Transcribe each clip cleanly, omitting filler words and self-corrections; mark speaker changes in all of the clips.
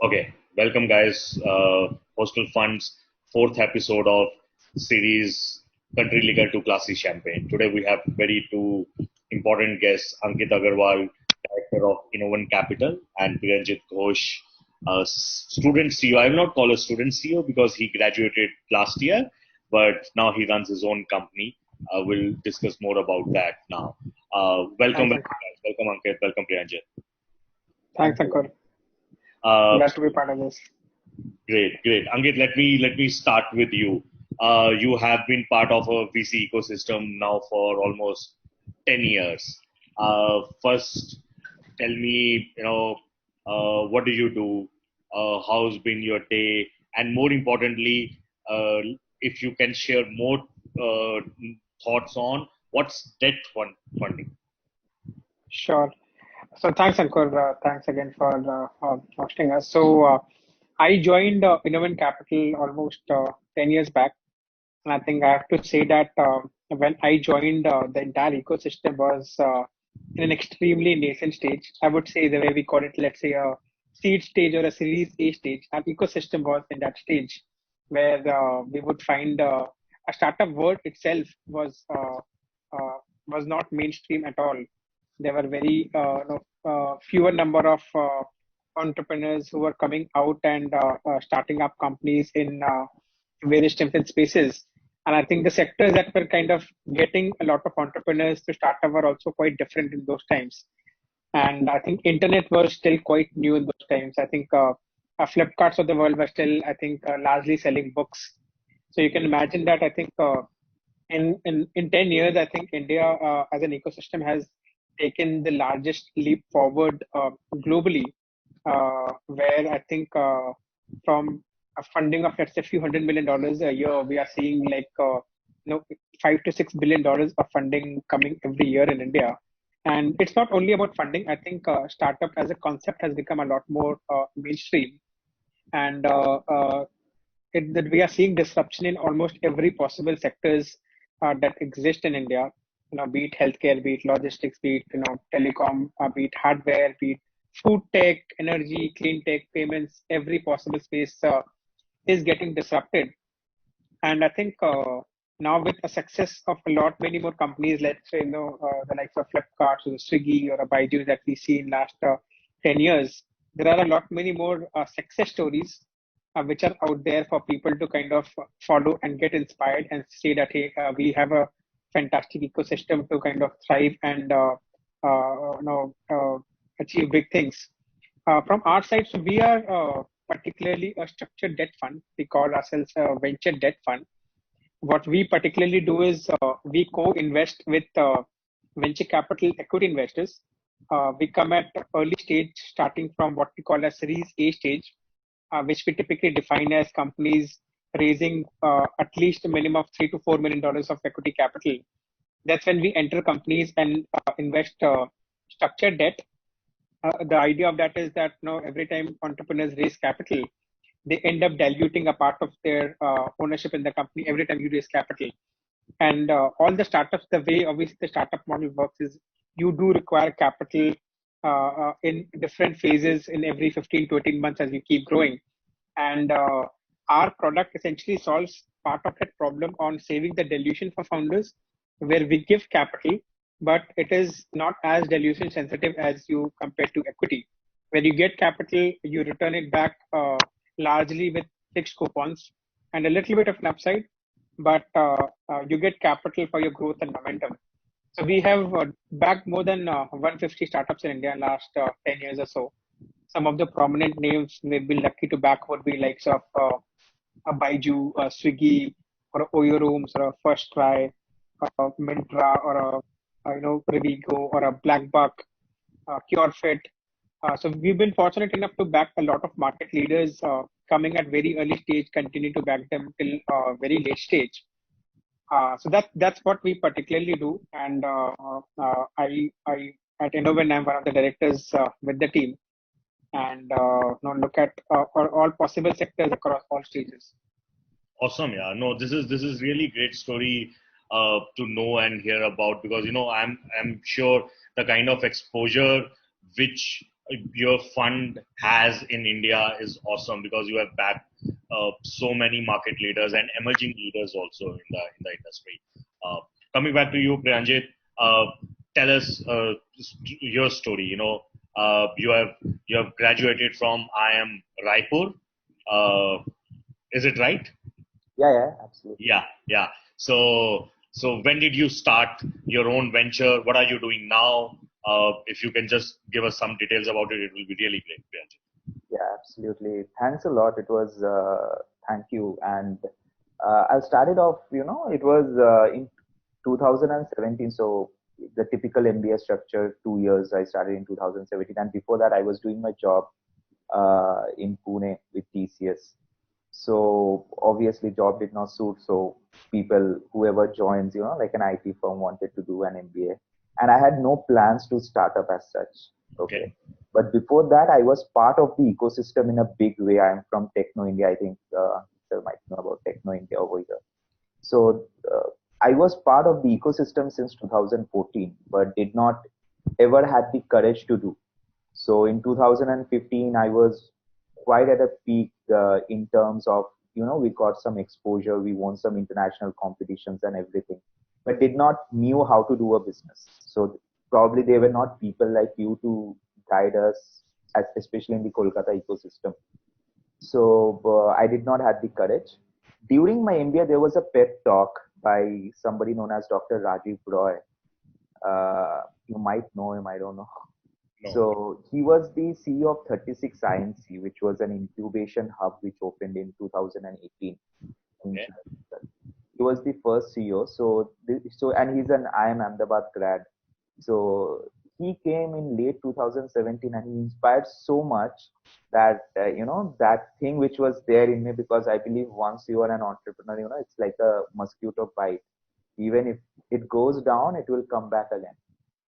Speaker 1: Okay, welcome guys. HostelFund's fourth episode of series Country Liquor to Classy Champagne. Today we have very two important guests, Ankit Agarwal, Director of Innovent Capital, and Priyanjit Ghosh, student CEO. I will not call a student CEO because he graduated last year, but now he runs his own company. We'll discuss more about that now. Welcome,
Speaker 2: Thanks,
Speaker 1: welcome
Speaker 2: Ankur.
Speaker 1: guys. Welcome Ankit, welcome Priyanjit.
Speaker 2: Thanks, Ankur.
Speaker 1: Uh,
Speaker 2: Glad to be part of this.
Speaker 1: Great, great. Ankit, let me start with you. You have been part of a VC ecosystem now for almost 10 years. First, tell me, what do you do? How's been your day? And more importantly, uh, if you can share more uh, thoughts on what's funding.
Speaker 2: Sure. So thanks, Ankur. Thanks again for hosting us. I joined Innovent Capital almost 10 years back. And I think I have to say that when I joined, the entire ecosystem was in an extremely nascent stage. I would say the way we call it, let's say a seed stage or a Series A stage. Our ecosystem was in that stage where we would find a startup word itself uh, was not mainstream at all. There were very fewer number of entrepreneurs who were coming out and starting up companies in various different spaces. And I think the sectors that were kind of getting a lot of entrepreneurs to start up were also quite different in those times. And I think internet was still quite new in those times. I think Flipkarts of the world were still, I think, largely selling books. So you can imagine that I think in 10 years, I think India as an ecosystem has taken the largest leap forward globally, where I think from a funding of let's say a few $100 million a year, we are seeing like you know $5 to $6 billion of funding coming every year in India. And it's not only about funding. I think startup as a concept has become a lot more mainstream, and that we are seeing disruption in almost every possible sectors that exist in India. Be it healthcare, be it logistics, be it telecom, be it hardware, be it food tech, energy, clean tech, payments. Every possible space is getting disrupted. And I think now with the success of a lot many more companies, let's say the likes of Flipkart or the Swiggy or a Baidu that we see in last 10 years, there are a lot many more success stories which are out there for people to kind of follow and get inspired and say that hey, we have a fantastic ecosystem to kind of thrive and achieve big things. From our side, so we are particularly a structured debt fund. We call ourselves a venture debt fund. What we particularly do is we co-invest with venture capital equity investors. We come at early stage, starting from what we call a Series A stage, which we typically define as companies raising at least a minimum of $3 to $4 million of equity capital. That's when we enter companies and invest structured debt. The idea of that is that every time entrepreneurs raise capital, they end up diluting a part of their ownership in the company every time you raise capital. And all the startups, the way obviously the startup model works is you do require capital in different phases in every 15 to 18 months as you keep growing. And our product essentially solves part of that problem on saving the dilution for founders, where we give capital, but it is not as dilution sensitive as you compare to equity. When you get capital, you return it back largely with fixed coupons and a little bit of an upside, but you get capital for your growth and momentum. So we have backed more than 150 startups in India in last 10 years or so. Some of the prominent names we've been lucky to back would be likes of a Baiju, a Swiggy, or a Oyo Rooms, or a First Try, a Mintra, or Revigo, or a Black Buck, CureFit. So we've been fortunate enough to back a lot of market leaders coming at very early stage, continue to back them till very late stage. So that's what we particularly do, and I at Innovent I'm one of the directors with the team, and look at all possible sectors across all stages.
Speaker 1: Awesome, yeah. No, this is really great story to know and hear about because I'm sure the kind of exposure which your fund has in India is awesome because you have backed so many market leaders and emerging leaders also in the industry. Uh, Coming back to you, Priyanjit, uh, tell us your story. You have graduated from IIM Raipur. Uh, is it right?
Speaker 3: Yeah, yeah, absolutely.
Speaker 1: Yeah. So when did you start your own venture? What are you doing now? If you can just give us some details about it, it will be really great, Priyanjit.
Speaker 3: Yeah, absolutely. Thanks a lot. It was, thank you. And I started off, it was in 2017. So the typical MBA structure, 2 years, I started in 2017. And before that, I was doing my job in Pune with TCS. So obviously job did not suit. So people, whoever joins, like an IT firm wanted to do an MBA. And I had no plans to start up as such. Okay.
Speaker 1: Okay.
Speaker 3: But before that, I was part of the ecosystem in a big way. I'm from Techno India. I think you might know about Techno India over here. So I was part of the ecosystem since 2014, but did not ever had the courage to do. So in 2015, I was quite at a peak in terms of, we got some exposure, we won some international competitions and everything, but did not knew how to do a business. So probably they were not people like you to guide us, especially in the Kolkata ecosystem. So I did not have the courage. During my MBA, there was a pep talk by somebody known as Dr. Rajiv Roy. You might know him, I don't know.
Speaker 1: No.
Speaker 3: So he was the CEO of 36 INC, which was an incubation hub which opened in 2018.
Speaker 1: Okay.
Speaker 3: He was the first CEO. And he's an IIM Ahmedabad grad. So he came in late 2017 and he inspired so much that, that thing which was there in me, because I believe once you are an entrepreneur, it's like a mosquito bite. Even if it goes down, it will come back again.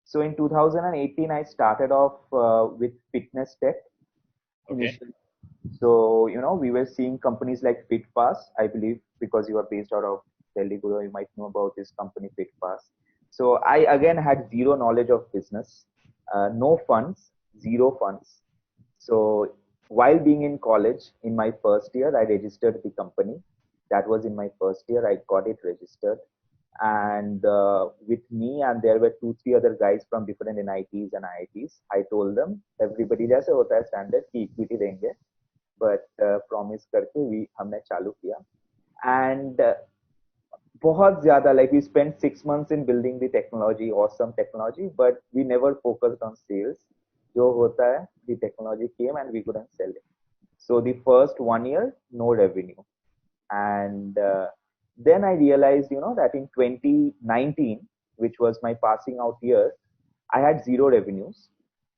Speaker 3: So in 2018, I started off with fitness tech
Speaker 1: Okay.
Speaker 3: initially. So, we were seeing companies like FitPass, I believe, because you are based out of Delhi, Guru, you might know about this company, FitPass. So I again had zero knowledge of business, no funds, zero funds. So while being in college in my first year, I registered the company. That was in my first year. I got it registered. And with me, and there were 2, 3 other guys from different NITs and IITs. I told them, everybody जैसे होता है standard की equity देंगे, but promise करके we हमने चालू किया. And बहुत ज़्यादा, like we spent 6 months in building the technology, awesome technology, but we never focused on sales. जो होता है, the technology came and we couldn't sell it. So the first 1 year, no revenue. And then I realized, that in 2019, which was my passing out year, I had zero revenues.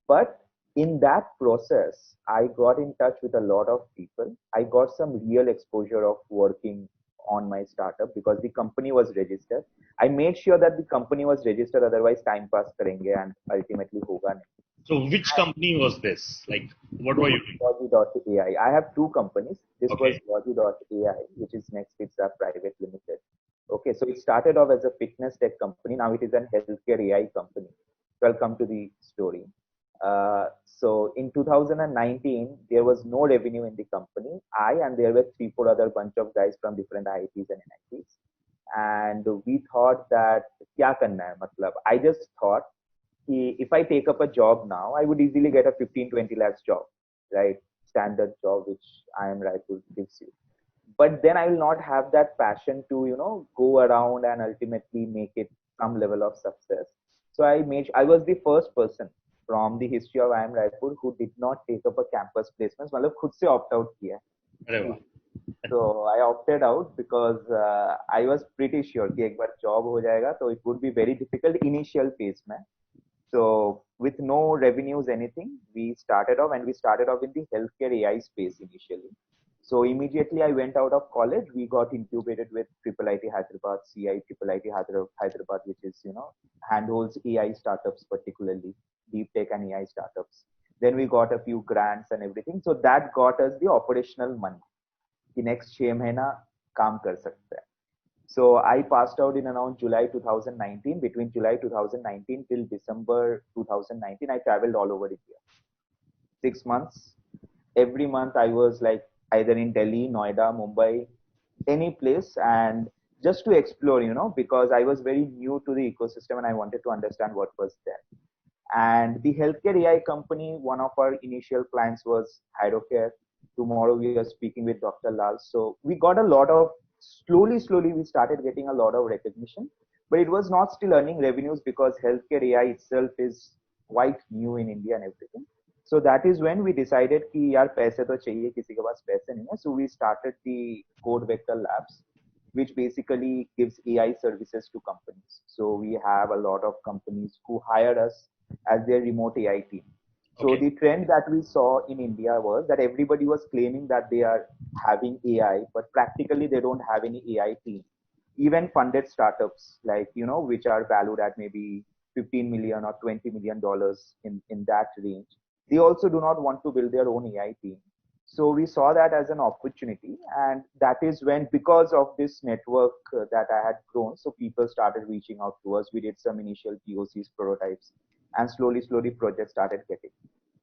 Speaker 3: But in that process, I got in touch with a lot of people. I got some real exposure of working on my startup because the company was registered. I made sure that the company was registered, otherwise time pass karenge and ultimately hoga nahi.
Speaker 1: So which company was this? Like, what were
Speaker 3: This
Speaker 1: you
Speaker 3: is
Speaker 1: doing?
Speaker 3: Logi.ai. I have two companies. This was
Speaker 1: Okay.
Speaker 3: Logi.ai, which is Next It's a Private Limited. Okay, so it started off as a fitness tech company. Now it is an healthcare AI company. So I'll come to the story. So in 2019, there was no revenue in the company. And there were 3, 4 other bunch of guys from different IITs and NITs. And we thought that, kya karna hai? Matlab, I just thought, if I take up a job now, I would easily get a 15, 20 lakhs job, right? Standard job, which IIM Raipur gives you. But then I will not have that passion to, go around and ultimately make it some level of success. So I was the first person from the history of IIM Raipur who did not take up a campus placement. मतलब खुद से opt out किया.
Speaker 1: अरे वाह.
Speaker 3: So I opted out because I was pretty sure कि एक बार job हो जाएगा, so it would be very difficult initial phase में. So with no revenues, anything, we started off in the healthcare AI space initially. So immediately I went out of college. We got incubated with Triple IT Hyderabad, CI Triple IT Hyderabad, which is, handholds AI startups, particularly deep tech and AI startups. Then we got a few grants and everything. So that got us the operational money. The next 6 महीना काम कर सकते हैं. So I passed out in around July 2019. Between July 2019 till December 2019, I traveled all over India. 6 months. Every month I was like either in Delhi, Noida, Mumbai, any place, and just to explore, because I was very new to the ecosystem and I wanted to understand what was there. And the healthcare AI company, one of our initial clients was HyroCare. Tomorrow we are speaking with Dr. Lal. So we got a lot of, slowly we started getting a lot of recognition, but it was not still earning revenues because healthcare AI itself is quite new in India and everything. So that is when we decided कि यार पैसे तो चाहिए, किसी के पास पैसे नहीं है. So we started the Code Vector Labs, which basically gives AI services to companies. So we have a lot of companies who hire us as their remote AI team. So
Speaker 1: Okay.
Speaker 3: the trend that we saw in India was that everybody was claiming that they are having AI, but practically they don't have any AI team. Even funded startups like, which are valued at maybe 15 million or 20 million dollars in that range, they also do not want to build their own AI team. So we saw that as an opportunity, and that is when, because of this network that I had grown, so people started reaching out to us. We did some initial POCs, prototypes, and slowly projects started getting.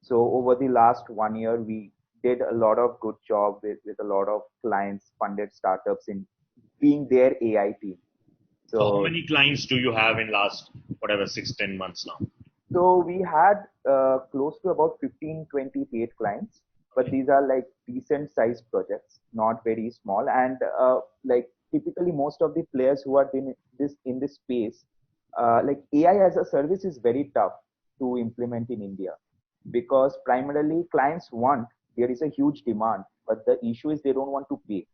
Speaker 3: So over the last 1 year, we did a lot of good job with a lot of clients, funded startups in being their AI team.
Speaker 1: So how many clients do you have in last, whatever, 6-10 months now?
Speaker 3: So we had close to about 15-20 paid clients, but these are like decent sized projects, not very small. And like typically most of the players who are in this space, like AI as a service is very tough to implement in India, because primarily clients want, there is a huge demand, but the issue is they don't want to pay.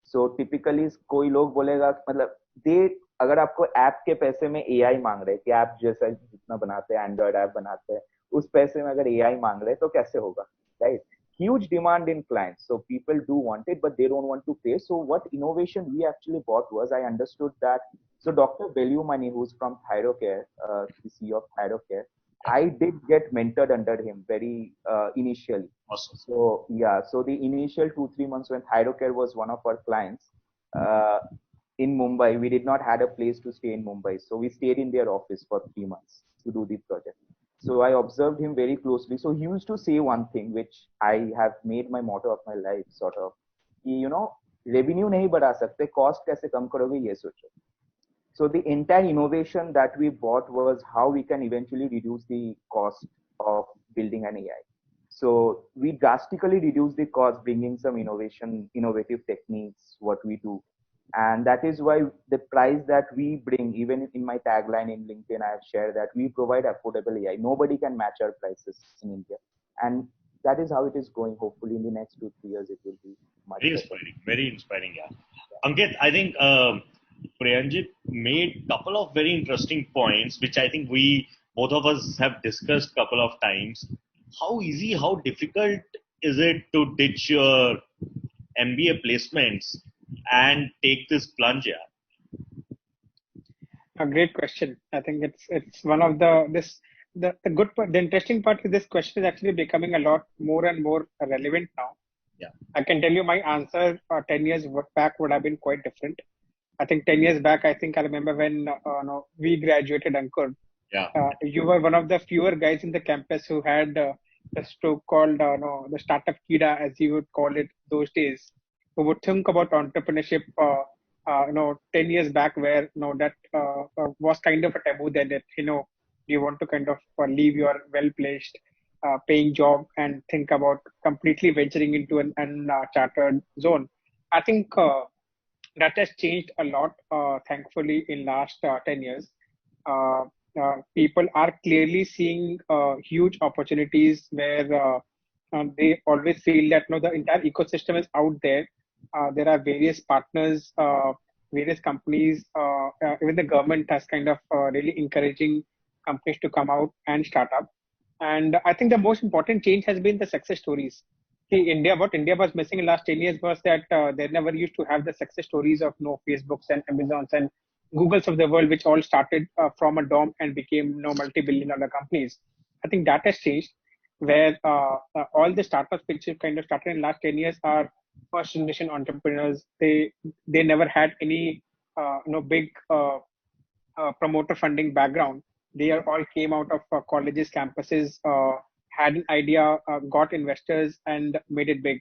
Speaker 3: So typically कोई लोग बोलेगा, मतलब दे, अगर आपको app के पैसे में AI मांग रहे हैं कि ऐप जैसा जितना बनाते हैं, एंड्रॉइड ऐप बनाते हैं, उस पैसे में अगर एआई मांग रहे हैं तो कैसे होगा, right? Huge demand in clients, so people do want it, but they don't want to pay. So what innovation we actually bought was, I understood that, so Dr. Belumani, who's from Thyrocare, the CEO of Thyrocare, I did get mentored under him very initially.
Speaker 1: Awesome.
Speaker 3: So yeah, so the initial 2-3 months when Thyrocare was one of our clients in Mumbai, we did not had a place to stay in Mumbai, so we stayed in their office for 3 months to do the project. So I observed him very closely. So he used to say one thing, which I have made my motto of my life, sort of, revenue नहीं बढ़ा सकते, cost कैसे कम करोगे ये सोचो. So the entire innovation that we bought was how we can eventually reduce the cost of building an AI. So we drastically reduce the cost, bringing some innovative techniques, what we do. And that is why the price that we bring, even in my tagline in LinkedIn, I have shared that we provide affordable AI. Nobody can match our prices in India. And that is how it is going. Hopefully in the next 2-3 years, it will be much
Speaker 1: Very
Speaker 3: better.
Speaker 1: inspiring. Very inspiring, yeah. Ankit, I think Priyanjit made a couple of very interesting points, which I think we, both of us, have discussed a couple of times. How easy, how difficult is it to ditch your MBA placements and take this plunge? Yeah.
Speaker 2: A great question. I think it's one of the good part. The interesting part is this question is actually becoming a lot more and more relevant now.
Speaker 1: Yeah.
Speaker 2: I can tell you my answer 10 years back would have been quite different. I think 10 years back, I think I remember when we graduated, Ankur.
Speaker 1: Yeah.
Speaker 2: You were one of the fewer guys in the campus who had the stroke called the startup kida, as you would call it those days, who would think about entrepreneurship 10 years back, where that was kind of a taboo then, that you want to kind of leave your well-placed paying job and think about completely venturing into an uncharted zone. I think that has changed a lot, thankfully, in last 10 years. People are clearly seeing huge opportunities where they always feel that the entire ecosystem is out there. There are various partners, various companies, even the government has kind of really encouraging companies to come out and start up. And I think the most important change has been the success stories. See, what India was missing in last 10 years was that they never used to have the success stories of Facebooks and Amazons and Googles of the world, which all started from a dorm and became multi-billion dollar companies. I think that has changed, where all the startups which have kind of started in last 10 years are first generation entrepreneurs. They never had any big promoter funding background. They all came out of colleges, campuses, had an idea, got investors, and made it big.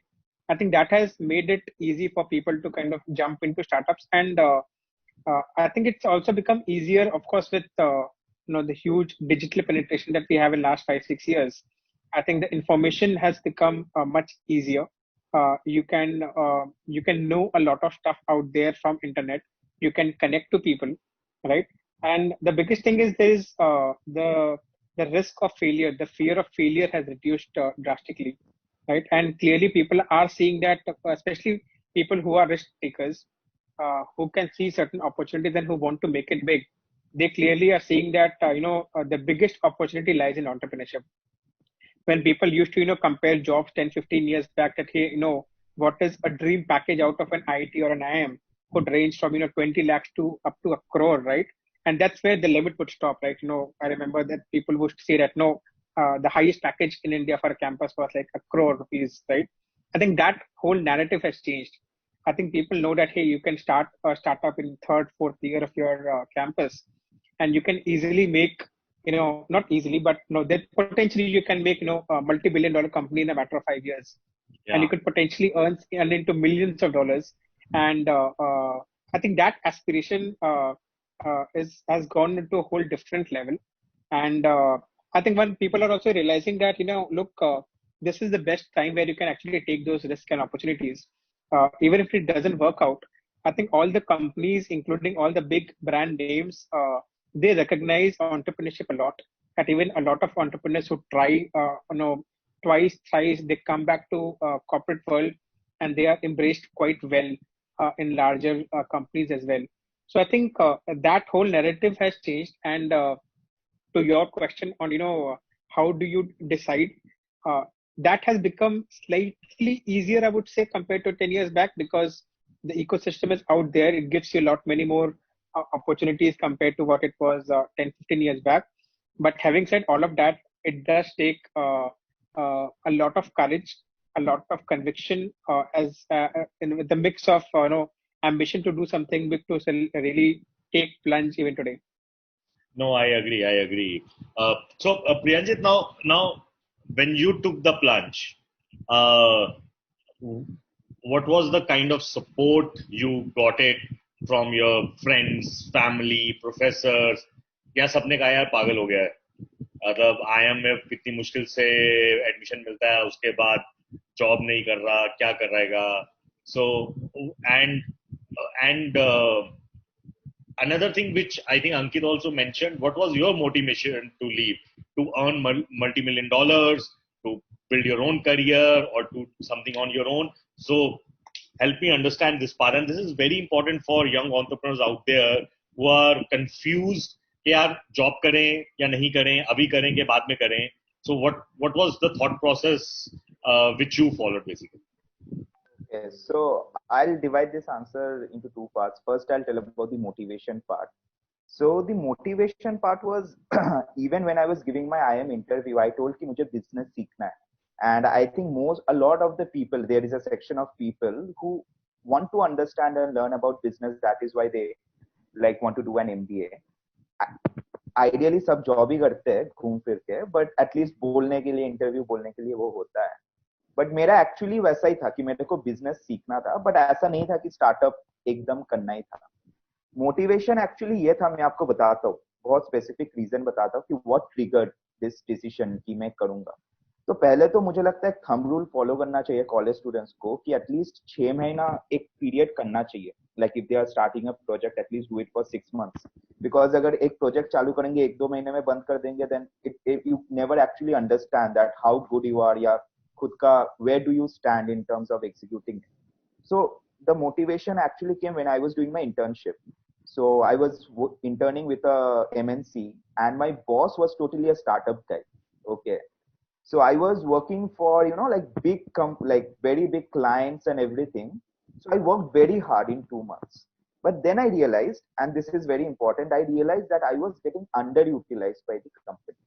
Speaker 2: I think that has made it easy for people to kind of jump into startups, and I think it's also become easier, of course, with the huge digital penetration that we have in last 5 6 years. I think the information has become much easier. You can know a lot of stuff out there from internet. You can connect to people, right? And the biggest thing is there is the risk of failure. The fear of failure has reduced drastically, right? And clearly, people are seeing that, especially people who are risk takers, who can see certain opportunities and who want to make it big. They clearly are seeing that the biggest opportunity lies in entrepreneurship. When people used to compare jobs 10 15 years back, that hey, what is a dream package out of an IT or an IM, could range from 20 lakhs to up to a crore, right? And that's where the limit would stop, right? I remember that people would say that no, the highest package in India for a campus was like a crore rupees, right? I think that whole narrative has changed. I think people know that hey, you can start a startup in third, fourth year of your campus, and you can easily make, not easily, but that potentially you can make, a multi-billion-dollar company in a matter of 5 years, and
Speaker 1: Yeah.
Speaker 2: you could potentially earn into millions of dollars. And I think that aspiration is has gone into a whole different level. And I think when people are also realizing that, look, this is the best time where you can actually take those risks and opportunities, even if it doesn't work out. I think all the companies, including all the big brand names, they recognize entrepreneurship a lot. That even a lot of entrepreneurs who try, twice, thrice, they come back to corporate world, and they are embraced quite well in larger companies as well. So I think that whole narrative has changed. And to your question on how do you decide, uh, that has become slightly easier, I would say, compared to 10 years back, because the ecosystem is out there. It gives you a lot many more opportunities compared to what it was 10 15 years back. But having said all of that, it does take a lot of courage, a lot of conviction, as with the mix of ambition to do something big, to really take plunge even today.
Speaker 1: No, I agree. I agree. Priyanjit, now, when you took the plunge, uh, what was the kind of support you got it from your friends, family, professors? क्या सबने कहा यार पागल हो गया है, मतलब IM में कितनी मुश्किल से एडमिशन मिलता है, उसके बाद जॉब नहीं कर रहा, क्या कर रहेगा? So and another thing which I think Ankit also mentioned, what was your motivation to leave? To earn multi-million dollars, to build your own career, or to do something on your own? So help me understand this part. And this is very important for young entrepreneurs out there who are confused कि यार job करें या नहीं करें, अभी करें कि बाद में करें. So what was the thought process which you followed basically?
Speaker 3: Yes, so I'll divide this answer into two parts. First, I'll tell about the motivation part. So the motivation part was even when I was giving my IM interview, I told कि मुझे business सीखना है. And I think a lot of the people, there is a section of people who want to understand and learn about business. That is why they like want to do an MBA. Ideally सब job ही करते हैं घूम फिर के, but at least बोलने के लिए, interview बोलने के लिए वो होता है. बट मेरा एक्चुअली वैसा ही था कि मेरे को बिजनेस सीखना था, बट ऐसा नहीं था कि स्टार्टअप एकदम करना ही था. मोटिवेशन एक्चुअली ये था, मैं आपको बताता हूँ, बहुत स्पेसिफिक रीजन बताता हूँ कि व्हाट ट्रिगर्ड दिस डिसीजन कि मैं करूंगा. तो पहले तो मुझे लगता है थंब रूल फॉलो करना चाहिए कॉलेज स्टूडेंट्स को कि एटलीस्ट 6 महीना एक पीरियड करना चाहिए. Like if they are starting a project, at least do it for 6 months. Because अगर एक प्रोजेक्ट चालू करेंगे 1-2 महीने में बंद कर देंगे, then it you never actually understand that how good you are, या खुद का where do you stand in terms of executing it. So the motivation actually came when I was doing my internship. So I was interning with a MNC, and my boss was totally a startup guy. Okay, so I was working for like like very big clients and everything. So I worked very hard in 2 months, but then I realized, and this is very important, I realized that I was getting underutilized by the company.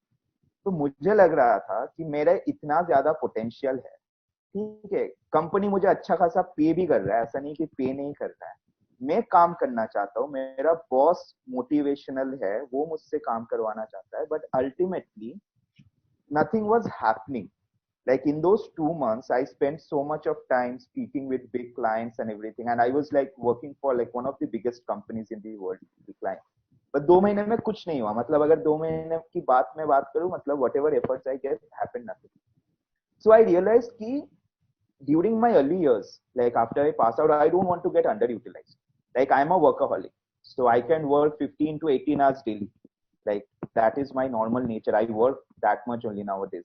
Speaker 3: तो मुझे लग रहा था कि मेरा इतना ज्यादा potential है, ठीक है, कंपनी मुझे अच्छा खासा पे भी कर रहा है, ऐसा नहीं कि पे नहीं कर रहा है, मैं काम करना चाहता हूँ, मेरा बॉस मोटिवेशनल है, वो मुझसे काम करवाना चाहता है, but ultimately nothing was happening. Like in those 2 months, I spent so much of time speaking with big clients and everything. And I was like working for like one of the biggest companies in the world, the client. But 2 महीने में कुछ नहीं हुआ. मतलब अगर 2 महीने की बात करूं, मतलब whatever efforts I get happened nothing. So I realized कि during my early years, like after I pass out, I don't want to get underutilized. Like I'm a workaholic, so I can work 15 to 18 hours daily. Like that is my normal nature. I work that much only nowadays.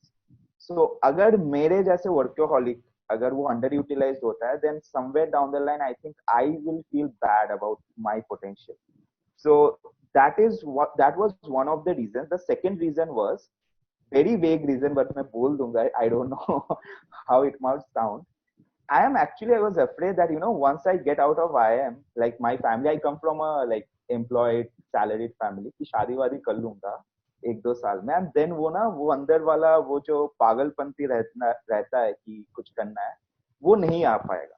Speaker 3: So अगर मेरे जैसे workaholic अगर वो underutilized होता है, then somewhere down the line, I think I will feel bad about my potential. So that was one of the reasons. The second reason was very vague reason, but मैं बोल दूंगा. I don't know how it might sound. I was afraid that, once I get out of IIM, like my family, I come from a like employed salaried family, कि शादी वादी कर लूंगा 1-2 साल में, and then वो अंदर वाला वो जो पागलपंती रहता है कि कुछ करना है, वो नहीं आ पाएगा.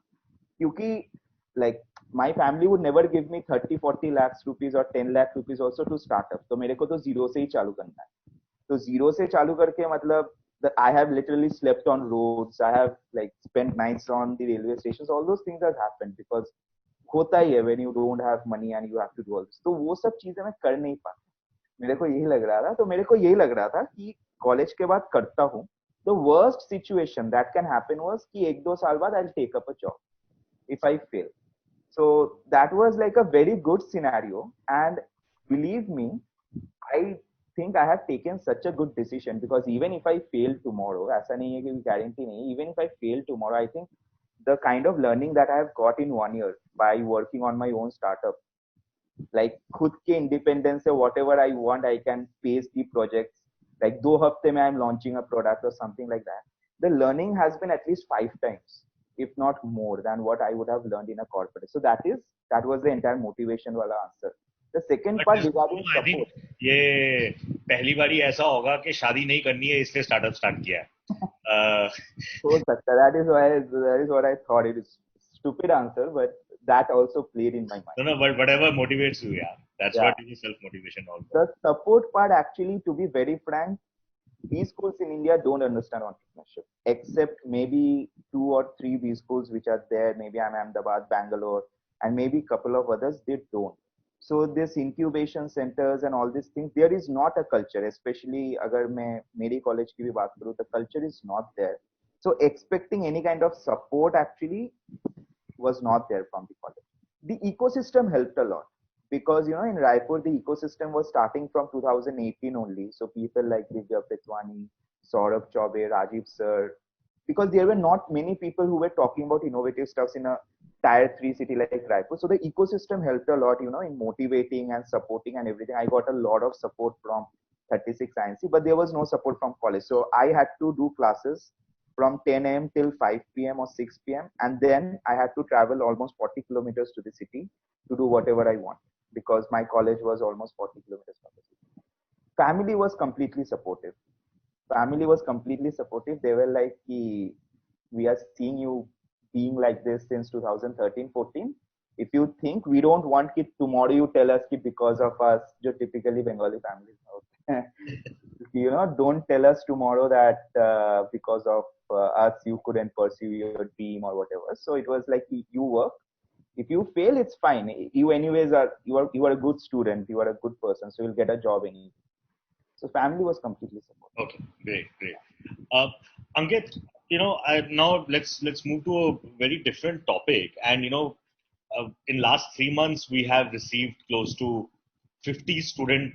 Speaker 3: क्योंकि like my family would never give me 30-40 lakhs rupees or 10 lakh rupees also to start up. तो मेरे को तो zero से ही चालू करना है. तो zero से चालू करके मतलब I have literally slept on roads. I have like spent nights on the railway stations. All those things have happened because होता ही है when you don't have money and you have to do all this. तो वो सब चीजें मैं कर नहीं पाता. मेरे को यही लग रहा था. तो मेरे को यही लग रहा था कि कॉलेज के बाद करता हूँ. The worst situation that can happen was कि 1-2 साल बाद I'll take up a job if I fail. So that was like a very good scenario. And believe me, I think I have taken such a good decision because even if I fail tomorrow, ऐसा नहीं है कि guarantee नहीं, even if I fail tomorrow, I think the kind of learning that I have got in 1 year by working on my own startup, like खुद के independence से whatever I want, I can pace the projects. Like 2 हफ्ते में I'm launching a product or something like that. The learning has been at least 5 times, if not more, than what I would have learned in a corporate. So that was the entire motivation वाला answer. The second part regarding
Speaker 1: I think ये पहली बारी ऐसा होगा कि शादी नहीं करनी है इसलिए स्टार्टअप स्टार्ट किया है.
Speaker 3: हो सकता है. That is what I thought. It is stupid answer, but that also played in my mind.
Speaker 1: No, but whatever motivates you, yeah. That's
Speaker 3: Yeah.
Speaker 1: what is self motivation also.
Speaker 3: The support part, actually, to be very frank, B schools in India don't understand entrepreneurship, except maybe 2 or 3 B schools which are there. Maybe I'm Ahmedabad, Bangalore, and maybe a couple of others. They don't. So this incubation centers and all these things, there is not a culture. Especially अगर मैं मेरी college की भी बात करूँ, the culture is not there. So expecting any kind of support actually was not there from the college. The ecosystem helped a lot because in Raipur the ecosystem was starting from 2018 only. So people like Divya Pitwani, Saurabh Chaube, Rajiv sir, because there were not many people who were talking about innovative stuffs in a tier 3 city like Raipur. So the ecosystem helped a lot, in motivating and supporting and everything. I got a lot of support from 36 INC, but there was no support from college. So I had to do classes from 10 a.m. till 5 p.m. or 6 p.m. And then I had to travel almost 40 kilometers to the city to do whatever I want because my college was almost 40 kilometers from the city. Family was completely supportive. They were like, we are seeing you being like this since 2013-14. If you think we don't want it tomorrow, you tell us because of us, jo typically Bengali families. Don't tell us tomorrow that because of us you couldn't pursue your dream or whatever. So it was like you work. If you fail, it's fine. You anyways you are a good student. You are a good person, so you'll get a job anyway. So family was completely supportive.
Speaker 1: Okay, great. Ankit, now let's move to a very different topic. And in last 3 months we have received close to 50 student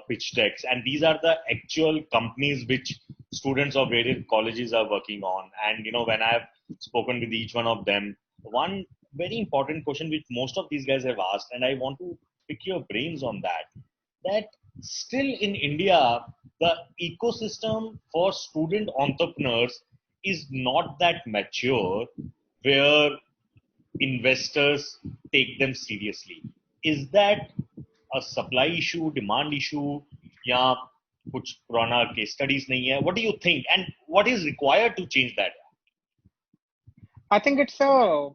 Speaker 1: pitch decks, and these are the actual companies which students of various colleges are working on. And when I've spoken with each one of them, one very important question which most of these guys have asked, and I want to pick your brains on that still in India, the ecosystem for student entrepreneurs is not that mature where investors take them seriously. Is that a supply issue, demand issue, या कुछ पुराना case studies नहीं है? What do you think, and what is required to change that?
Speaker 2: I think it's a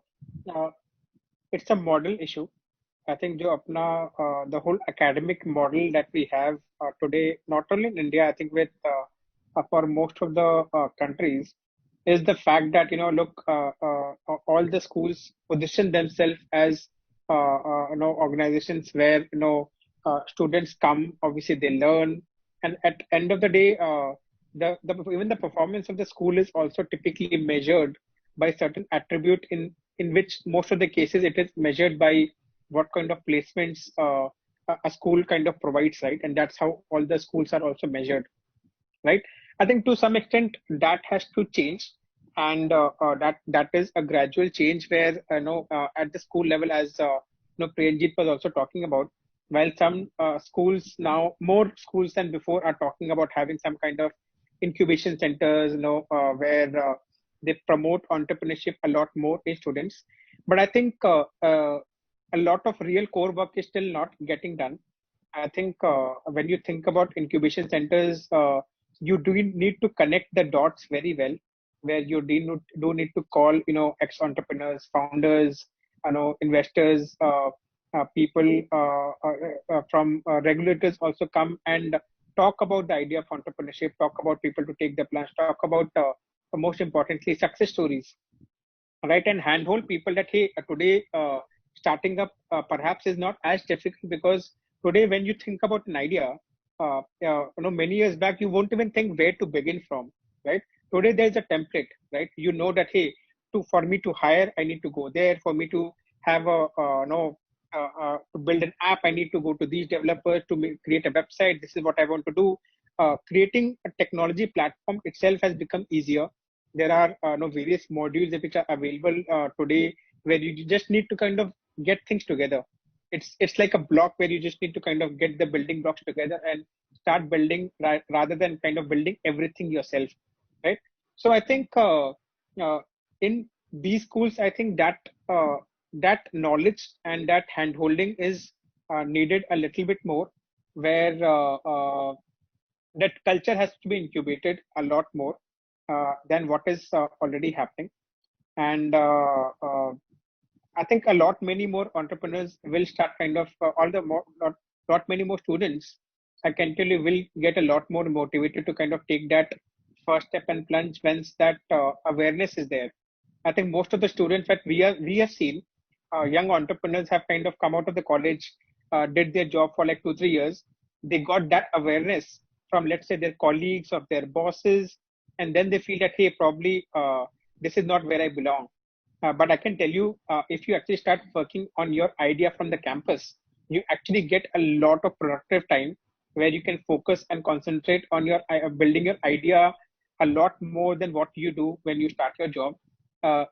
Speaker 2: model issue. I think the whole academic model that we have today, not only in India, I think with for most of the countries is the fact that, look, all the schools position themselves as organizations where students come, obviously they learn, and at end of the day, the even the performance of the school is also typically measured by certain attribute, in which most of the cases it is measured by what kind of placements a school kind of provides, right? And that's how all the schools are also measured, right? I think to some extent that has to change, and that is a gradual change where at the school level, as Priyanjit was also talking about. While some schools now, more schools than before, are talking about having some kind of incubation centers, where they promote entrepreneurship a lot more in students. But I think a lot of real core work is still not getting done. I think when you think about incubation centers, you do need to connect the dots very well, where you do need to call, ex-entrepreneurs, founders, investors, people from regulators also come and talk about the idea of entrepreneurship, talk about people to take the plunge, talk about, most importantly, success stories, right? And handhold people that, hey, today starting up perhaps is not as difficult, because today when you think about an idea, many years back you won't even think where to begin from, right? Today there's a template, right? You know that, hey, for me to hire, I need to go there. For me to have a to build an app, I need to go to these developers to create a website. This is what I want to do. Creating a technology platform itself has become easier. There are various modules which are available today, where you just need to kind of get things together. It's like a block where you just need to kind of get the building blocks together and start building, rather than kind of building everything yourself, right? So I think uh, in these schools, I think that that knowledge and that handholding is needed a little bit more, where that culture has to be incubated a lot more than what is already happening. And I think a lot many more entrepreneurs will start kind of all the more lot many more students, I can tell you, will get a lot more motivated to kind of take that first step and plunge once that awareness is there. I think most of the students that we have seen, young entrepreneurs have kind of come out of the college, did their job for like 2 3 years. They got that awareness from, let's say, their colleagues or their bosses, and then they feel that, hey, probably this is not where I belong. But I can tell you, if you actually start working on your idea from the campus, you actually get a lot of productive time where you can focus and concentrate on your building your idea a lot more than what you do when you start your job.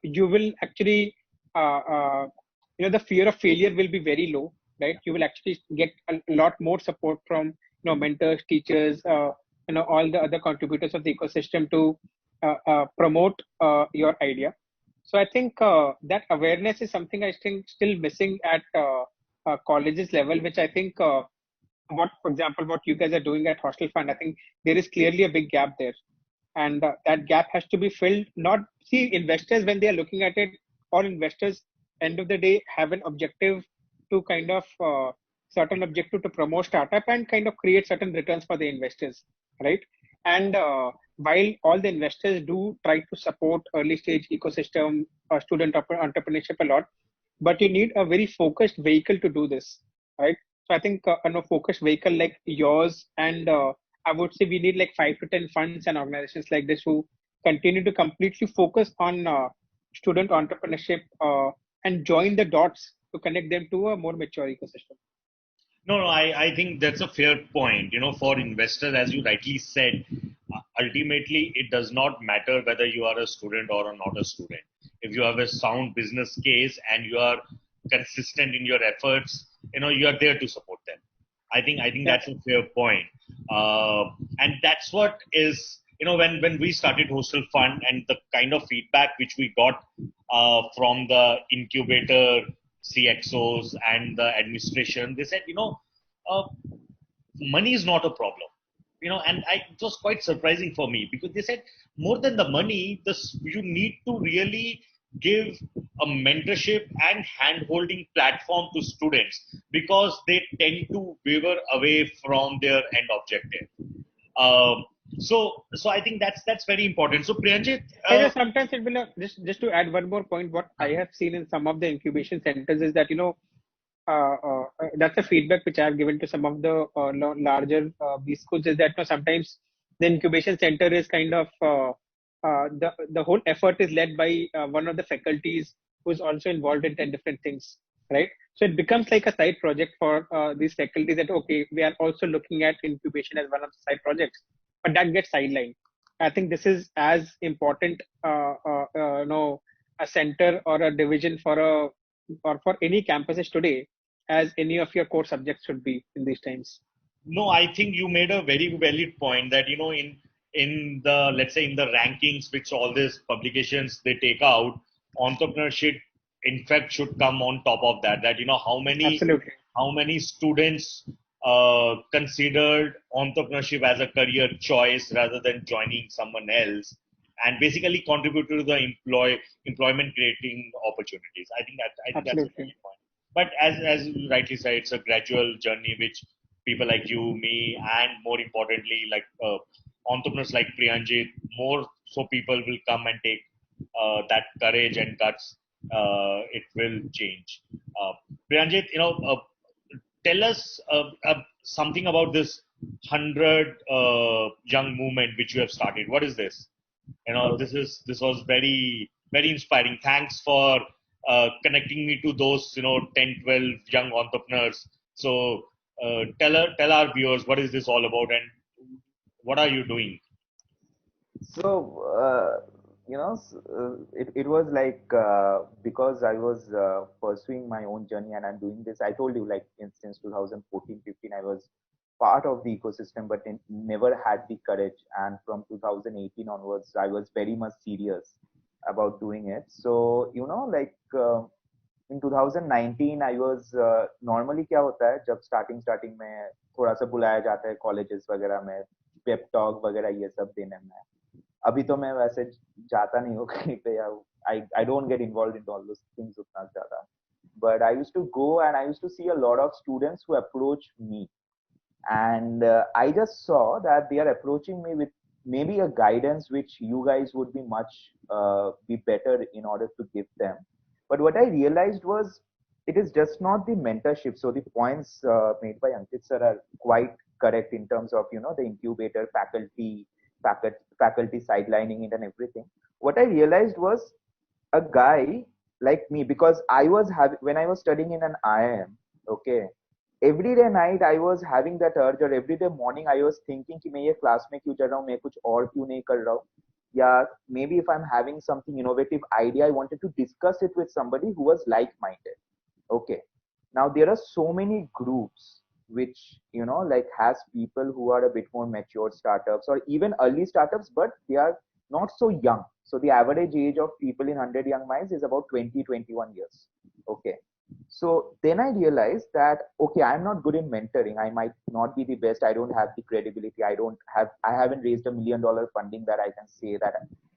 Speaker 2: You will actually, the fear of failure will be very low, right? You will actually get a lot more support from, mentors, teachers, all the other contributors of the ecosystem to promote your idea. So I think that awareness is something I think still missing at colleges level, which I think for example, what you guys are doing at HostelFund, I think there is clearly a big gap there, and that gap has to be filled. Not see investors when they are looking at it, or investors end of the day have an objective to kind of certain objective to promote startup and kind of create certain returns for the investors, right? And while all the investors do try to support early stage ecosystem, student entrepreneurship a lot, but you need a very focused vehicle to do this, right? So I think a focused vehicle like yours, and I would say we need like 5 to 10 funds and organizations like this who continue to completely focus on student entrepreneurship and join the dots to connect them to a more mature ecosystem.
Speaker 1: No, I think that's a fair point. For investors, as you rightly said, ultimately it does not matter whether you are a student or not a student. If you have a sound business case and you are consistent in your efforts, you are there to support them. I think
Speaker 2: Yeah.
Speaker 1: that's a fair point. And that's what is, when we started Hostel Fund, and the kind of feedback which we got from the incubator CXOs and the administration, they said, uh, money is not a problem. And it was quite surprising for me, because they said more than the money, you need to really give a mentorship and hand-holding platform to students, because they tend to waver away from their end objective. Um, So I think that's very important. So Priyanjit,
Speaker 2: Sometimes it will just to add one more point. What I have seen in some of the incubation centers is that that's a feedback which I have given to some of the larger B schools is that sometimes the incubation center is kind of the whole effort is led by one of the faculties who is also involved in 10 different things, right? So it becomes like a side project for these faculties that okay, we are also looking at incubation as one of the side projects, but that gets sidelined. I think this is as important, a center or a division for a or for any campuses today as any of your core subjects should be in these times.
Speaker 1: no, I think you made a very valid point that in the, let's say, in the rankings which all these publications they take out, entrepreneurship in fact should come on top of that. That
Speaker 2: Absolutely.
Speaker 1: how many students considered entrepreneurship as a career choice rather than joining someone else, and basically contribute to the employment creating opportunities. I think that's a
Speaker 2: Absolutely.
Speaker 1: valid point. But as you rightly said, it's a gradual journey which people like you, me, and more importantly, like entrepreneurs like Priyanjit, more so people will come and take that courage and guts. It will change. Priyanjit, tell us something about this 100 young movement which you have started. What is this? This was very inspiring. Thanks for connecting me to those 10, 12 young entrepreneurs. So tell our viewers what is this all about and what are you doing?
Speaker 3: So, it was like because I was pursuing my own journey and I'm doing this. I told you, like, since 2014, 15, I was part of the ecosystem, but never had the courage. And from 2018 onwards, I was very much serious about doing it. So, like in 2019, I was normally क्या होता है जब starting में थोड़ा सा बुलाया जाता है colleges वगैरह में pep talk वगैरह ये सब देने में. अभी तो मैं वैसे जाता नहीं हूँ कहीं पे या I don't get involved in all those things उतना ज़्यादा. But I used to go and I used to see a lot of students who approach me, and I just saw that they are approaching me with maybe a guidance which you guys would be much be better in order to give them. But what I realized was it is just not the mentorship. So the points made by Ankit sir are quite correct in terms of the incubator faculty sidelining it and everything. What I realized was a guy like me, because I was having when I was studying in an IIM, okay, every day night I was having that urge, or every day morning I was thinking कि मैं ये class में क्यों चल रहा हूँ, मैं कुछ और क्यों नहीं कर रहा हूँ, या maybe if I'm having something innovative idea, I wanted to discuss it with somebody who was like-minded. Okay, now there are so many groups which like has people who are a bit more mature startups or even early startups, but they are not so young. So the average age of people in 100 young minds is about 20, 21 years. Okay, so then I realized that okay, I'm not good in mentoring. I might not be the best. I don't have the credibility. I haven't raised $1 million funding that I can say that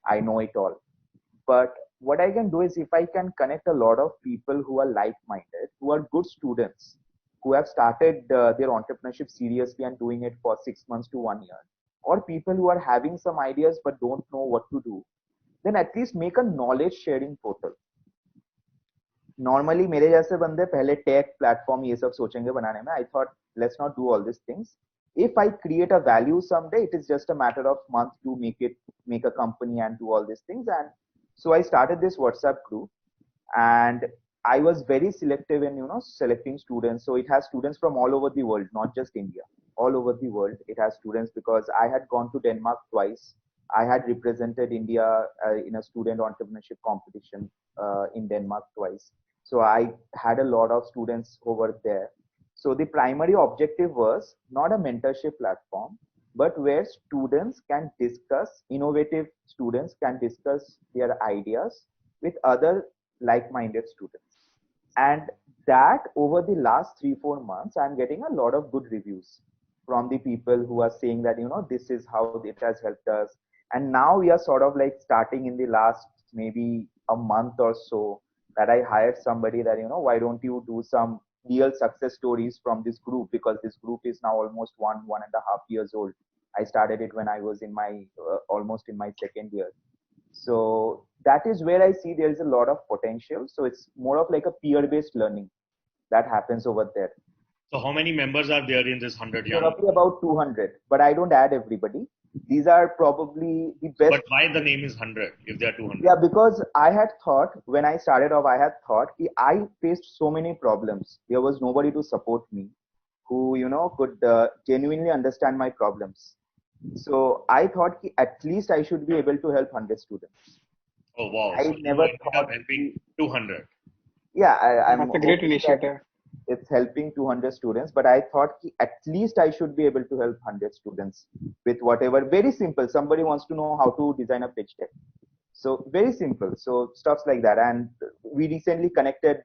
Speaker 3: I know it all. But what I can do is if I can connect a lot of people who are like-minded, who are good students, who have started their entrepreneurship seriously and doing it for 6 months to 1 year, or people who are having some ideas but don't know what to do, then at least make a knowledge sharing portal. Normally मेरे जैसे बंदे पहले take platform ये सब सोचेंगे बनाने में. I thought let's not do all these things. If I create a value someday, it is just a matter of month to make a company and do all these things. And so I started this WhatsApp group, and I was very selective in selecting students. So it has students from all over the world, not just India. All over the world, it has students because I had gone to Denmark twice. I had represented India in a student entrepreneurship competition in Denmark twice. So I had a lot of students over there. So the primary objective was not a mentorship platform, but where students can discuss, innovative students can discuss their ideas with other like-minded students. And that over the last 3-4 months, I'm getting a lot of good reviews from the people who are saying that, this is how it has helped us. And now we are sort of like starting in the last maybe a month or so that I hired somebody that, why don't you do some real success stories from this group, because this group is now almost 1.5 years old. I started it when I was in my almost in my second year. So that is where I see there is a lot of potential. So it's more of like a peer-based learning that happens over there.
Speaker 1: So how many members are there in this 100
Speaker 3: So
Speaker 1: young?
Speaker 3: roughly about 200, but I don't add everybody. These are probably the best.
Speaker 1: But why the name is 100 if there are 200?
Speaker 3: Yeah, because I had thought when I started off, I had thought I faced so many problems. There was nobody to support me who, could genuinely understand my problems. So I thought at least I should be able to help 100 students.
Speaker 1: Oh wow!
Speaker 3: I
Speaker 1: So you
Speaker 3: never
Speaker 1: ended up
Speaker 3: thought,
Speaker 1: helping 200.
Speaker 3: yeah, I'm
Speaker 2: That's a great
Speaker 3: hoping that
Speaker 2: initiative.
Speaker 3: it's helping 200 students, but I thought at least I should be able to help 100 students with whatever. Very simple. Somebody wants to know how to design a pitch deck. So very simple. So stuffs like that. And we recently connected,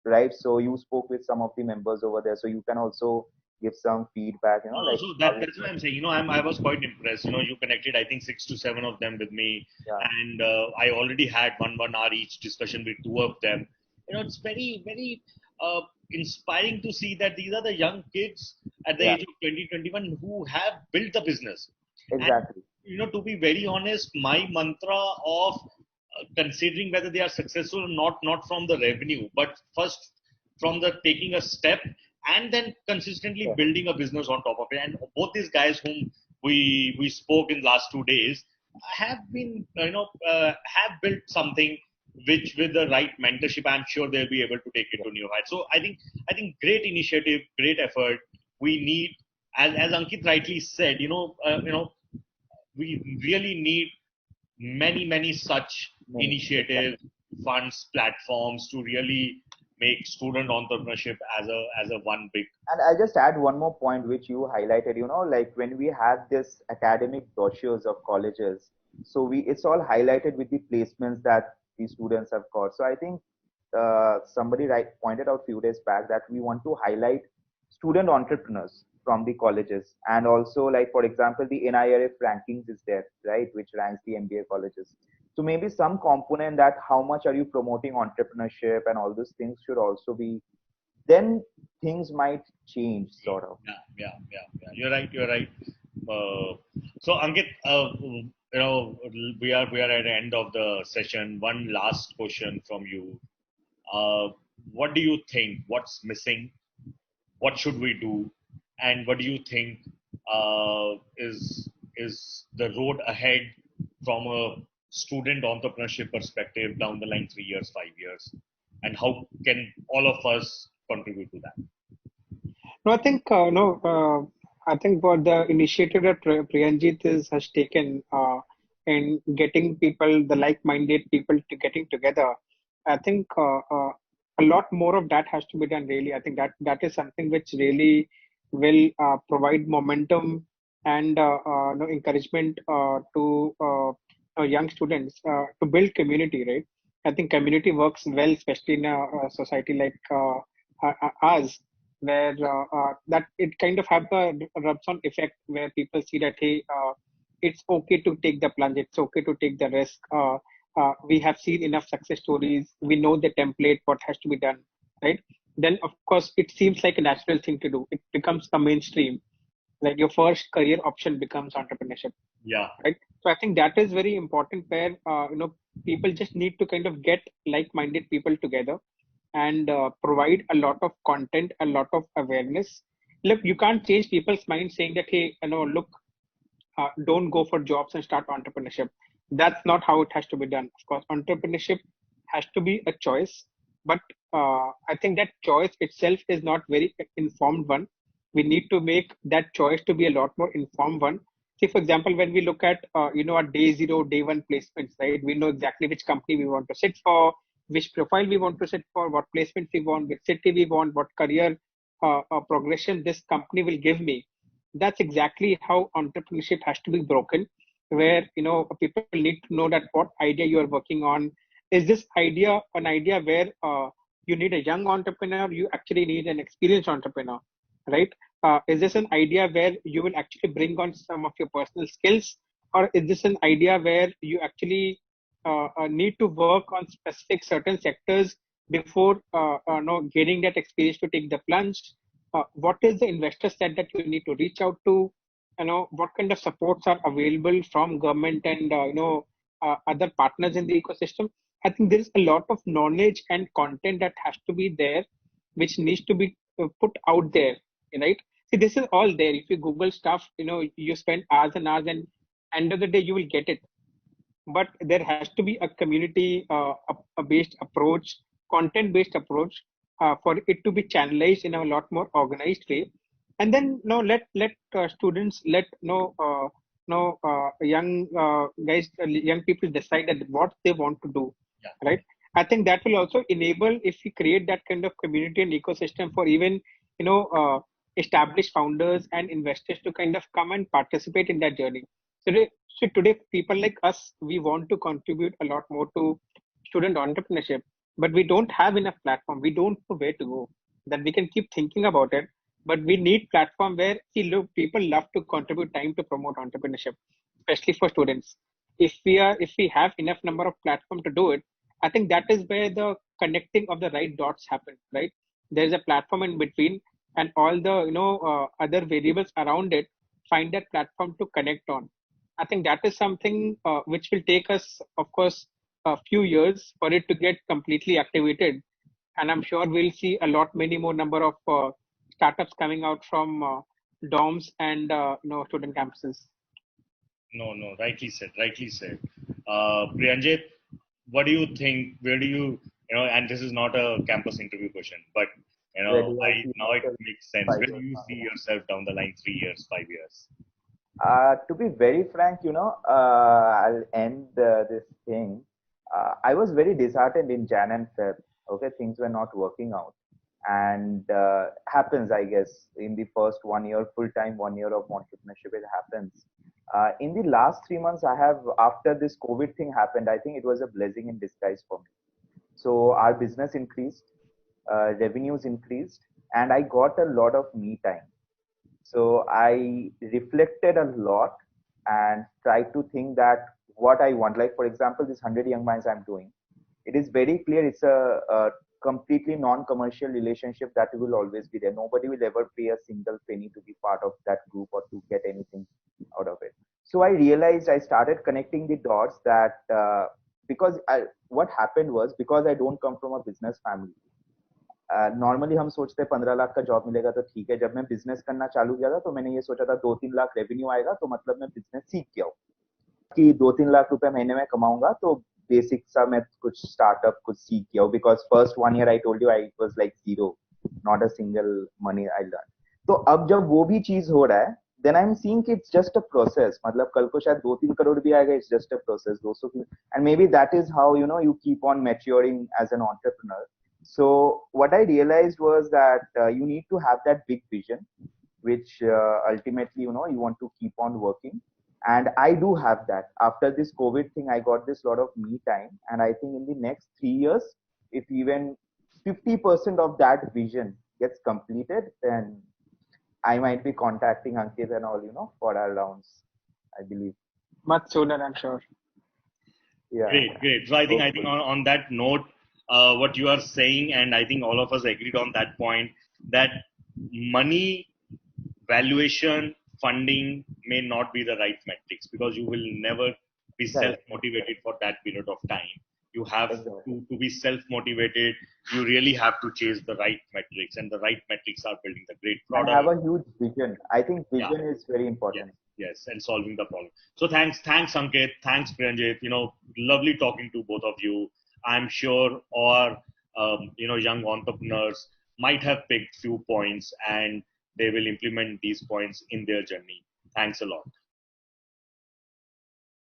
Speaker 3: right? So you spoke with some of the members over there. So you can also give some feedback,
Speaker 1: No, no,
Speaker 3: like
Speaker 1: so
Speaker 3: how it
Speaker 1: that's what
Speaker 3: went.
Speaker 1: I'm saying. I was quite impressed. You connected, I think, 6 to 7 of them with me,
Speaker 3: Yeah,
Speaker 1: and I already had one hour each discussion with 2 of them. It's very very uh, inspiring to see that these are the young kids at the
Speaker 3: yeah,
Speaker 1: age of 2021 who have built the business. And
Speaker 3: exactly.
Speaker 1: to be very honest, my mantra of considering whether they are successful or not from the revenue, but first from the taking a step and then consistently
Speaker 3: Yeah,
Speaker 1: building a business on top of it. And both these guys whom we spoke in last 2 days have been have built something which with the right mentorship I'm sure they'll be able to take it
Speaker 3: yeah,
Speaker 1: to new heights. So I think great initiative, great effort. We need, as Ankit rightly said, we really need many such
Speaker 3: many.
Speaker 1: initiatives,
Speaker 3: Exactly.
Speaker 1: funds, platforms to really make student entrepreneurship as a one big.
Speaker 3: And I'll just add one more point which you highlighted, like when we had this academic brochures of colleges, so it's all highlighted with the placements that the students have got. So I think somebody pointed out few days back that we want to highlight student entrepreneurs from the colleges, and also like for example the NIRF rankings is there, right, which ranks the MBA colleges. So maybe some component that how much are you promoting entrepreneurship and all those things should also be, then things might change sort of.
Speaker 1: Yeah. You're right. You're right. Uh, so Ankit, we are at the end of the session. One last question from you. Uh, what do you think? What's missing? What should we do? And what do you think is the road ahead from a student entrepreneurship perspective down the line, 3 years, 5 years, and how can all of us contribute to that?
Speaker 2: No, I think no. I think what the initiative that Priyanjit has taken in getting people, the like-minded people, to getting together. I think a lot more of that has to be done. Really, I think that is something which really will provide momentum and encouragement to young students to build community. Right. I think community works well, especially in a society like ours where that it kind of have the rubs-on effect where people see that hey, it's okay to take the plunge, it's okay to take the risk. We have seen enough success stories. We know the template, what has to be done, right? Then of course it seems like a natural thing to do. It becomes the mainstream. Like your first career option becomes entrepreneurship,
Speaker 1: Yeah.
Speaker 2: right? So I think that is very important where people just need to kind of get like-minded people together and provide a lot of content, a lot of awareness. Look, you can't change people's mind saying that hey, look, don't go for jobs and start entrepreneurship. That's not how it has to be done. Of course, entrepreneurship has to be a choice, but I think that choice itself is not very informed one. We need to make that choice to be a lot more informed one. See, for example, when we look at our day zero, day one placements, right? We know exactly which company we want to sit for, which profile we want to sit for, what placements we want, which city we want, what career progression this company will give me. That's exactly how entrepreneurship has to be broken, where people need to know that what idea you are working on. Is this idea an idea where you need a young entrepreneur, you actually need an experienced entrepreneur, right? Is this an idea where you will actually bring on some of your personal skills, or is this an idea where you actually need to work on specific certain sectors before getting that experience to take the plunge? What is the investor set that you need to reach out to? what kind of supports are available from government and other partners in the ecosystem. I think there is a lot of knowledge and content that has to be there, which needs to be put out there, right? See, this is all there. If you Google stuff, you spend hours and hours, and end of the day you will get it. But there has to be a community based approach, content based approach, for it to be channelized in a lot more organized way. And then no, let students, let no no young guys, young people decide that what they want to do,
Speaker 1: Yeah.
Speaker 2: right? I think that will also enable, if we create that kind of community and ecosystem for even you know uh, established founders and investors to kind of come and participate in that journey. So today, people like us, we want to contribute a lot more to student entrepreneurship, but we don't have enough platform. We don't know where to go. That we can keep thinking about it, but we need platform where, see, look, people love to contribute time to promote entrepreneurship, especially for students. If we have enough number of platform to do it, I think that is where the connecting of the right dots happen. Right, there is a platform in between, and all the other variables around it find that platform to connect on. I think that is something which will take us, of course, a few years for it to get completely activated. And I'm sure we'll see a lot, many more number of startups coming out from dorms and student campuses.
Speaker 1: No, no, rightly said, rightly said. Priyanjit, what do you think? Where do and this is not a campus interview question, but
Speaker 3: Where do I
Speaker 1: I
Speaker 3: see
Speaker 1: now it
Speaker 3: myself
Speaker 1: makes sense.
Speaker 3: five
Speaker 1: Where do
Speaker 3: years
Speaker 1: you
Speaker 3: down
Speaker 1: see
Speaker 3: the line?
Speaker 1: yourself down the line, 3 years, 5 years?
Speaker 3: To be very frank, I'll end this thing. I was very disheartened in Jan and Feb. Okay, things were not working out, and happens, I guess, in the first 1 year, full time 1 year of entrepreneurship, it happens. In the last 3 months, after this COVID thing happened, I think it was a blessing in disguise for me. So our business increased, revenues increased, and I got a lot of me time. So I reflected a lot and tried to think that what I want. Like, for example, this 100 Young Minds I'm doing, it is very clear it's a completely non-commercial relationship that will always be there. Nobody will ever pay a single penny to be part of that group or to get anything out of it. So I realized, I started connecting the dots that what happened was, because I don't come from a business family. Normally हम सोचते हैं 15 लाख का job मिलेगा तो ठीक है. जब मैं बिजनेस करना चालू किया था तो मैंने ये सोचा था 2-3 लाख रेवेन्यू आएगा तो मतलब मैं बिजनेस सीख गया हूँ कि 2-3 लाख रुपए महीने में कमाऊंगा तो बेसिक सा मैं कुछ स्टार्टअप कुछ सीख गया हूँ. Because first 1 year I told you I was like zero, not a single money I learn. तो अब जब वो भी चीज हो रहा है, देन आई एम सीइंग कि इट्स जस्ट अ प्रोसेस. मतलब कल को शायद 2-3 करोड़ भी आएगा, इट्स जस्ट अ प्रोसेस. 200 की, and may be that is how you keep on maturing as an entrepreneur. So what I realized was that you need to have that big vision, which ultimately you want to keep on working. And I do have that. After this COVID thing, I got this lot of me time, and I think in the next 3 years, if even 50% of that vision gets completed, then I might be contacting Ankit and all, for our rounds, I believe.
Speaker 2: Much sooner, I'm sure.
Speaker 3: Yeah.
Speaker 1: Great, great. So I think on that note, what you are saying, and I think all of us agreed on that point, that money, valuation, funding may not be the right metrics, because you will never be
Speaker 3: Correct.
Speaker 1: self-motivated for that period of time. You have
Speaker 3: Exactly.
Speaker 1: to be self-motivated. You really have to chase the right metrics, and the right metrics are building the great
Speaker 3: And
Speaker 1: product.
Speaker 3: have a huge vision. I think
Speaker 1: Yeah.
Speaker 3: vision is very
Speaker 1: Yes,
Speaker 3: important.
Speaker 1: yes, and solving the problem. So thanks, Ankit, thanks Priyanjit. Lovely talking to both of you. I'm sure our young entrepreneurs might have picked few points, and they will implement these points in their journey. Thanks a lot.